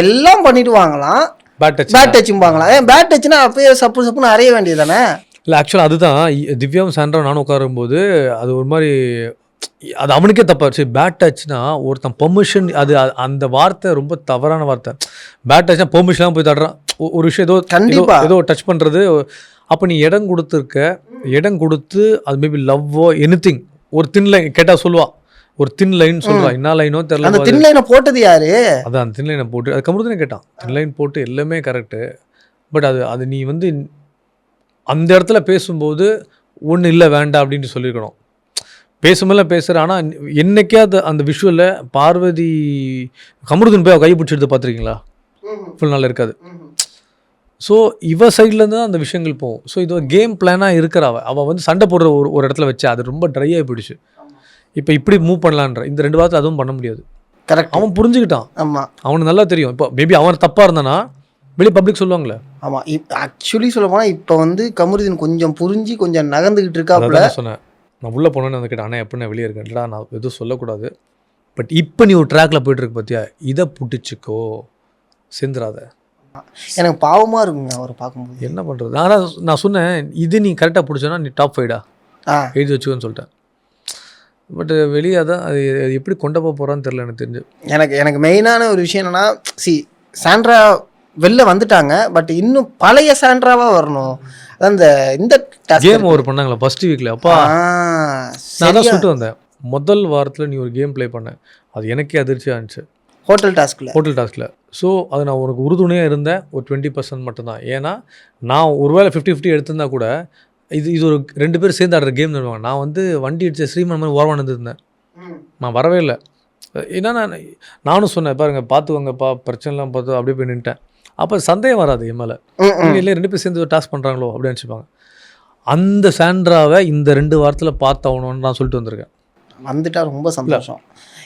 எல்லாம் பண்ணிட்டு வாங்கலாம், பேட் டச் பேட் டச்சும்பாங்களாம். ஏன் பேட் டச்னா அப்பயே சப்புன்னு அறைய வேண்டியது தானே? இல்லை ஆக்சுவலாக அதுதான் திவ்யாவும் சாண்ட்ரா நானும் உட்காரும்போது அது ஒரு மாதிரி அது அவனுக்கே தப்பாச்சு. பேட் டச்னா ஒருத்தன் பெர்மிஷன், அது அந்த வார்த்தை ரொம்ப தவறான வார்த்தை. பேட் டச்னா பெர்மிஷன்லாம் போய் தடுறான் ஒரு விஷயம், கண்டிப்பா. ஏதோ டச் பண்ணுறது. அப்போ நீ இடம் கொடுத்துருக்க, இடம் கொடுத்து அது மேபி லவ்வோ எனிதிங், ஒரு தின் லைன் கேட்டால் சொல்லுவா, ஒரு தின் லைன் சொல்றா, என்ன லைனோ தெரியல. அந்த தின் லைனை போட்டது யாரு? அதான் அந்த தின் லைனை போட்டு அது கமருதனே கேட்டான். தின் லைன் போட்டு எல்லாமே கரெக்டு, பட் அது நீ வந்து அந்த இடத்துல பேசும்போது ஒன்றும் இல்லை வேண்டாம் அப்படின்ட்டு சொல்லியிருக்கணும். பேசும்போது பேசுகிற, ஆனால் என்னைக்கே அந்த விஷுவலில் பார்வதி கமருதன் போய் அவள் கை பிடிச்சிட்டு பார்த்துருக்கீங்களா? ஃபுல் நாள் இருக்காது. ஸோ இவ சைட்லேருந்து தான் அந்த விஷயங்கள் போகும். ஸோ இது ஒரு கேம் பிளானாக இருக்கிற அவள் வந்து சண்டை போடுற ஒரு இடத்துல வச்சா அது ரொம்ப ட்ரை ஆகி போயிடுச்சு. இப்போ இப்படி மூவ் பண்ணலான்ற இந்த 2 வாரத்தில் அதுவும் பண்ண முடியாது. கரெக்ட், அவன் புரிஞ்சுக்கிட்டான். ஆமாம், அவனுக்கு நல்லா தெரியும். இப்போ மேபி அவன் தப்பாக இருந்தானா வெளியே பப்ளிக் சொல்லுவாங்களே. ஆமாம். ஆக்சுவலி சொல்ல போனால் இப்போ வந்து கமருதீன் கொஞ்சம் புரிஞ்சு கொஞ்சம் நகர்ந்துக்கிட்டு இருக்காப்புல. சொன்னேன் நான் உள்ளே போனேன்னு வந்து கேட்டேன், ஆனால் எப்படின்னா வெளியே இருக்கேன்டா, நான் எதுவும் சொல்லக்கூடாது, பட் இப்போ நீ ஒரு ட்ராக்கில் போயிட்டுருக்கு பார்த்தியா, இதை புட்டிச்சிக்கோ, சேர்ந்துடாத. எனக்கு பாவமாக இருக்குங்க அவர் பார்க்கும்போது. என்ன பண்ணுறது? ஆனால் நான் சொன்னேன், இது நீ கரெக்டாக பிடிச்சோன்னா நீ டாப் 5டா எழுதி வச்சுக்கோன்னு சொல்லிட்டேன். பட் வெளியே தான் அது எப்படி கொண்டு போக போகிறான்னு தெரில எனக்கு தெரிஞ்சு. எனக்கு மெயினான ஒரு விஷயம் என்னென்னா, சாண்ட்ரா வெளில வந்துட்டாங்க, பட் இன்னும் பழைய சாண்ட்ராவாக வரணும். அதான் இந்த கேம் ஓவர் பண்ணாங்களா ஃபர்ஸ்ட் வீக்கில்? அப்பா நான் தான் சொல்லிட்டு வந்தேன், முதல் வாரத்தில் நீ ஒரு கேம் ப்ளே பண்ண, அது எனக்கே அதிர்ச்சியாக இருந்துச்சு. ஹோட்டல் டாஸ்கில். ஸோ அது நான் உனக்கு உறுதுணையாக இருந்தேன் ஒரு 20% மட்டும்தான். ஏன்னா நான் ஒருவேளை 50-50 எடுத்திருந்தா கூட இது ஒரு 2 பேர் சேர்ந்து ஆடுற கேம் தருவாங்க. நான் வந்து வண்டி அடித்த ஸ்ரீமன் மாதிரி ஓரமாக இருந்திருந்தேன், நான் வரவே இல்லை. ஏன்னா நானும் சொன்னேன், பாருங்கள் பார்த்துக்கோங்கப்பா பிரச்சனைலாம் பார்த்து அப்படியே போய் நின்ட்டேன். அப்போ சந்தேகம் வராது என் மேலே, இல்லை 2 பேர் சேர்ந்து ஒரு டாஸ்க் பண்ணுறாங்களோ அப்படின்னு நினச்சிப்பாங்க. அந்த சாண்ட்ராவை இந்த 2 வாரத்தில் பார்த்தாகணும்னு நான் சொல்லிட்டு வந்திருக்கேன். வந்துட்டா ரொம்ப சந்தோஷம்.